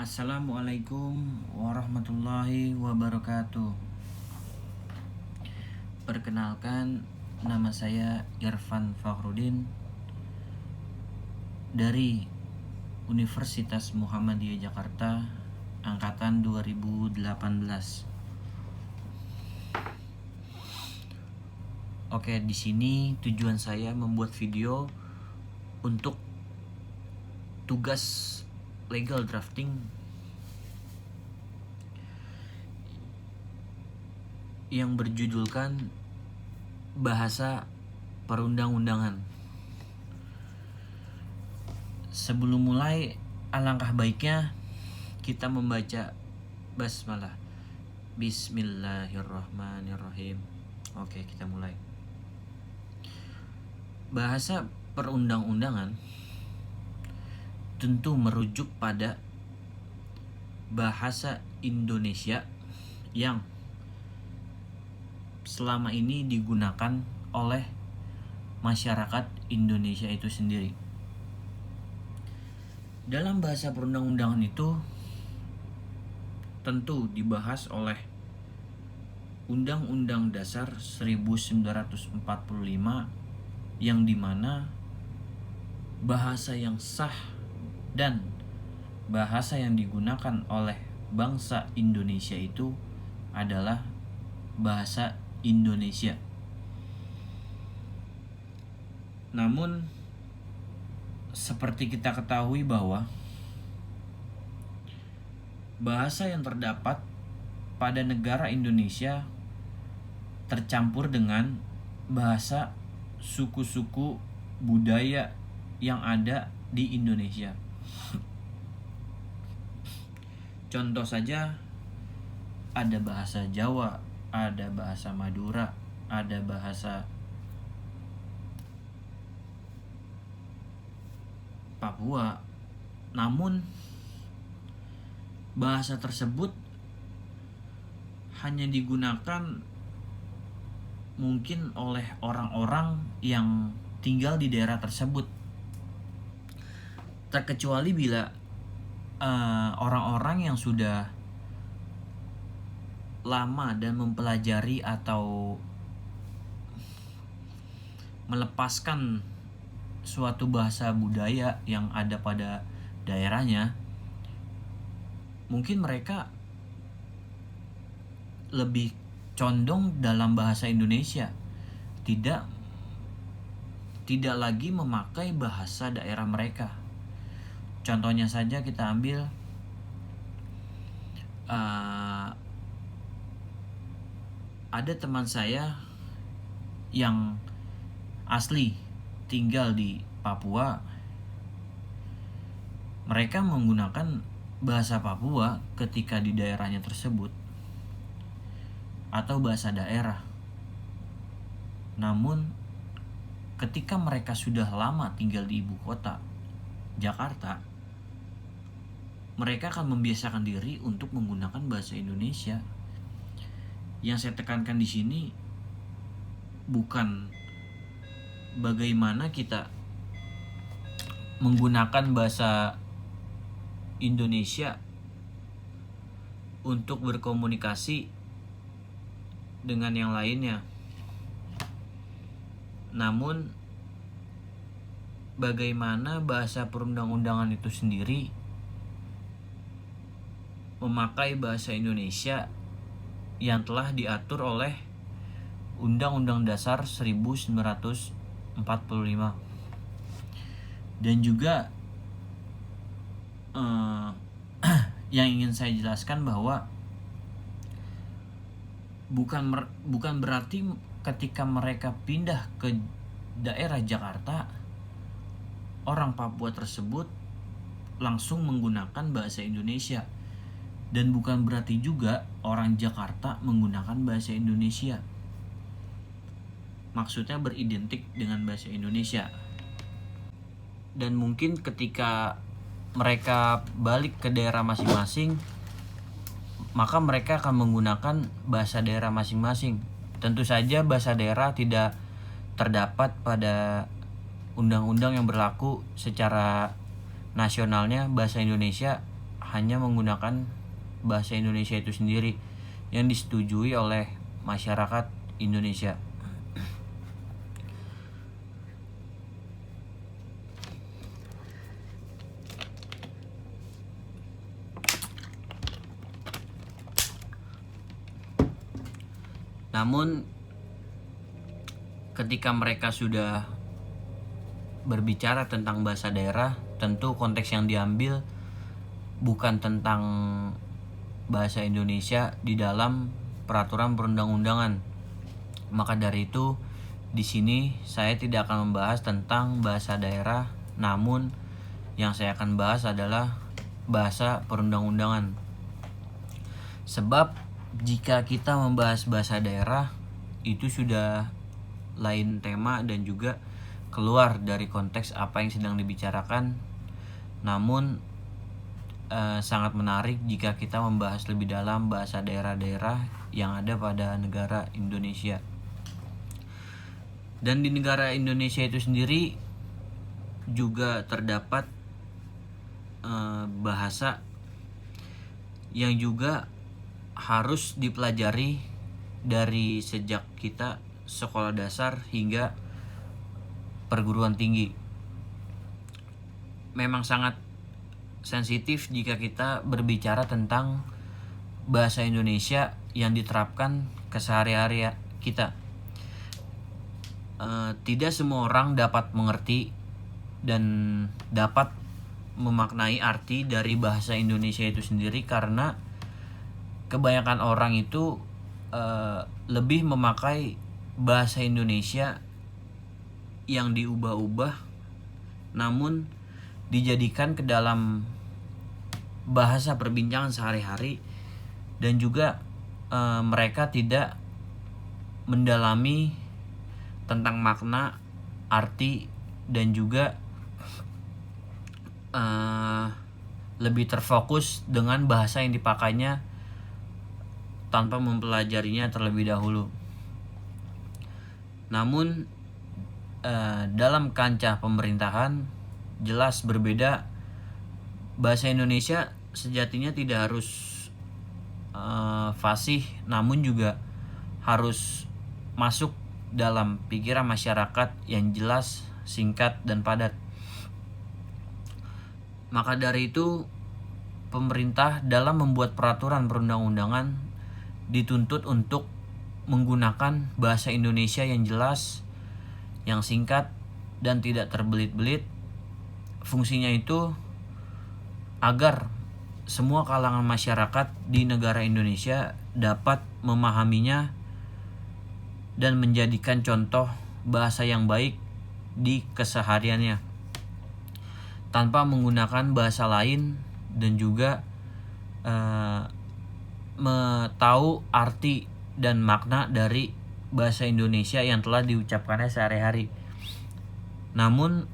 Assalamualaikum warahmatullahi wabarakatuh. Perkenalkan, nama saya Irfan Fakhrudin dari Universitas Muhammadiyah Jakarta angkatan 2018. Oke, di sini tujuan saya membuat video untuk tugas legal drafting yang berjudulkan bahasa perundang-undangan. Sebelum mulai, alangkah baiknya kita membaca basmalah. Bismillahirrahmanirrahim. Oke, kita mulai. Bahasa perundang-undangan tentu merujuk pada bahasa Indonesia yang selama ini digunakan oleh masyarakat Indonesia itu sendiri. Dalam bahasa perundang-undangan itu tentu dibahas oleh Undang-Undang Dasar 1945 yang dimana bahasa yang sah dan bahasa yang digunakan oleh bangsa Indonesia itu adalah bahasa Indonesia. Namun seperti kita ketahui bahwa bahasa yang terdapat pada negara Indonesia tercampur dengan bahasa suku-suku budaya yang ada di Indonesia. Contoh saja, ada bahasa Jawa, ada bahasa Madura, ada bahasa Papua. Namun bahasa tersebut hanya digunakan mungkin oleh orang-orang yang tinggal di daerah tersebut, terkecuali bila orang-orang yang sudah lama dan mempelajari atau melepaskan suatu bahasa budaya yang ada pada daerahnya, mungkin mereka lebih condong dalam bahasa Indonesia, tidak lagi memakai bahasa daerah mereka. Contohnya saja kita ambil ada teman saya yang asli tinggal di Papua. Mereka menggunakan bahasa Papua ketika di daerahnya tersebut atau bahasa daerah. Namun ketika mereka sudah lama tinggal di ibu kota Jakarta, mereka akan membiasakan diri untuk menggunakan bahasa Indonesia. Yang saya tekankan di sini bukan bagaimana kita menggunakan bahasa Indonesia untuk berkomunikasi dengan yang lainnya, namun bagaimana bahasa perundang-undangan itu sendiri memakai bahasa Indonesia yang telah diatur oleh Undang-Undang Dasar 1945. Dan juga yang ingin saya jelaskan bahwa bukan berarti ketika mereka pindah ke daerah Jakarta, orang Papua tersebut langsung menggunakan bahasa Indonesia, dan bukan berarti juga orang Jakarta menggunakan bahasa Indonesia. Maksudnya beridentik dengan bahasa Indonesia. Dan mungkin ketika mereka balik ke daerah masing-masing, maka mereka akan menggunakan bahasa daerah masing-masing. Tentu saja bahasa daerah tidak terdapat pada undang-undang yang berlaku secara nasionalnya. Bahasa Indonesia hanya menggunakan bahasa Indonesia itu sendiri yang disetujui oleh masyarakat Indonesia. Namun ketika mereka sudah berbicara tentang bahasa daerah, tentu konteks yang diambil bukan tentang bahasa Indonesia di dalam peraturan perundang-undangan. Maka dari itu, di sini saya tidak akan membahas tentang bahasa daerah, namun yang saya akan bahas adalah bahasa perundang-undangan. Sebab jika kita membahas bahasa daerah, itu sudah lain tema dan juga keluar dari konteks apa yang sedang dibicarakan. Namun sangat menarik jika kita membahas lebih dalam bahasa daerah-daerah yang ada pada negara Indonesia. Dan di negara Indonesia itu sendiri juga terdapat bahasa yang juga harus dipelajari dari sejak kita sekolah dasar hingga perguruan tinggi. Memang sangat sensitif jika kita berbicara tentang bahasa Indonesia yang diterapkan ke sehari-hari kita. Tidak semua orang dapat mengerti dan dapat memaknai arti dari bahasa Indonesia itu sendiri, karena kebanyakan orang itu lebih memakai bahasa Indonesia yang diubah-ubah namun dijadikan ke dalam bahasa perbincangan sehari-hari, dan juga mereka tidak mendalami tentang makna, arti, dan juga lebih terfokus dengan bahasa yang dipakainya tanpa mempelajarinya terlebih dahulu. Namun dalam kancah pemerintahan jelas berbeda. Bahasa Indonesia sejatinya tidak harus fasih, namun juga harus masuk dalam pikiran masyarakat yang jelas, singkat, dan padat. Maka dari itu, pemerintah dalam membuat peraturan perundang-undangan dituntut untuk menggunakan bahasa Indonesia yang jelas, yang singkat, dan tidak terbelit-belit. Fungsinya itu agar semua kalangan masyarakat di negara Indonesia dapat memahaminya dan menjadikan contoh bahasa yang baik di kesehariannya tanpa menggunakan bahasa lain, dan juga tahu arti dan makna dari bahasa Indonesia yang telah diucapkannya sehari-hari. Namun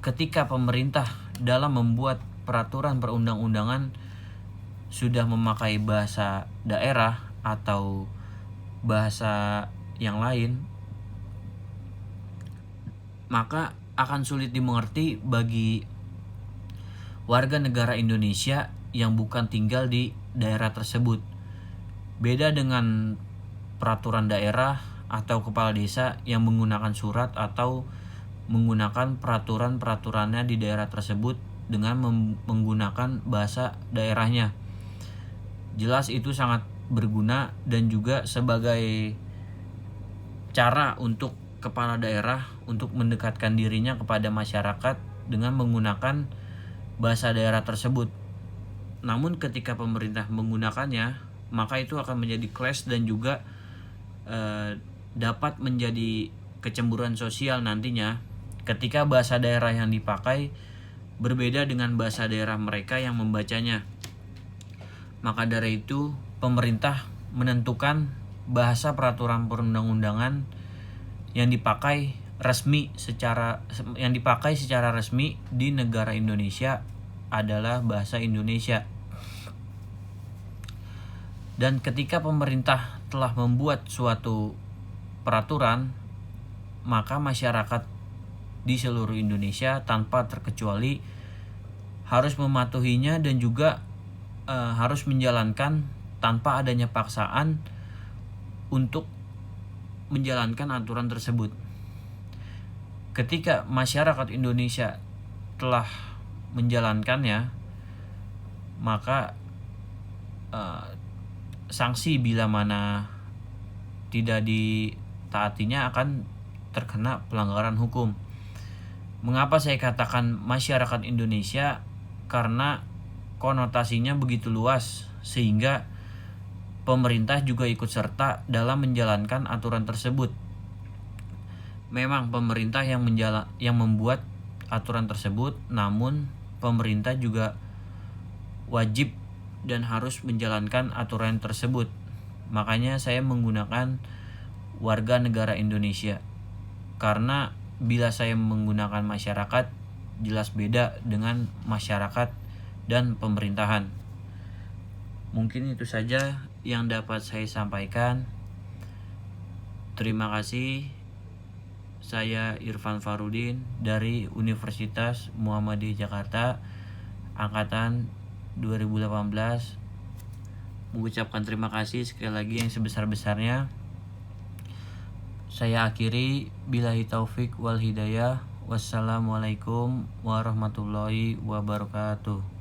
ketika pemerintah dalam membuat peraturan perundang-undangan sudah memakai bahasa daerah atau bahasa yang lain, maka akan sulit dimengerti bagi warga negara Indonesia yang bukan tinggal di daerah tersebut. Beda dengan peraturan daerah atau kepala desa yang menggunakan surat atau menggunakan peraturan-peraturannya di daerah tersebut dengan menggunakan bahasa daerahnya. Jelas itu sangat berguna dan juga sebagai cara untuk kepala daerah untuk mendekatkan dirinya kepada masyarakat dengan menggunakan bahasa daerah tersebut. Namun ketika pemerintah menggunakannya, maka itu akan menjadi clash dan juga dapat menjadi kecemburuan sosial nantinya ketika bahasa daerah yang dipakai berbeda dengan bahasa daerah mereka yang membacanya. Maka dari itu pemerintah menentukan bahasa peraturan perundang-undangan yang dipakai secara resmi di negara Indonesia adalah bahasa Indonesia. Dan ketika pemerintah telah membuat suatu peraturan, maka masyarakat di seluruh Indonesia tanpa terkecuali harus mematuhinya dan juga harus menjalankan tanpa adanya paksaan untuk menjalankan aturan tersebut. Ketika masyarakat Indonesia telah menjalankannya, maka sanksi bila mana tidak ditaatinya akan terkena pelanggaran hukum. Mengapa saya katakan masyarakat Indonesia? Karena konotasinya begitu luas sehingga pemerintah juga ikut serta dalam menjalankan aturan tersebut. Memang pemerintah yang membuat aturan tersebut, namun pemerintah juga wajib dan harus menjalankan aturan tersebut. Makanya saya menggunakan warga negara Indonesia. Karena bila saya menggunakan masyarakat, jelas beda dengan masyarakat dan pemerintahan. Mungkin itu saja yang dapat saya sampaikan. Terima kasih. Saya Irfan Farudin dari Universitas Muhammadiyah Jakarta, angkatan 2018, mengucapkan terima kasih sekali lagi yang sebesar-besarnya. Saya akhiri, billahi taufik wal hidayah. Wassalamualaikum warahmatullahi wabarakatuh.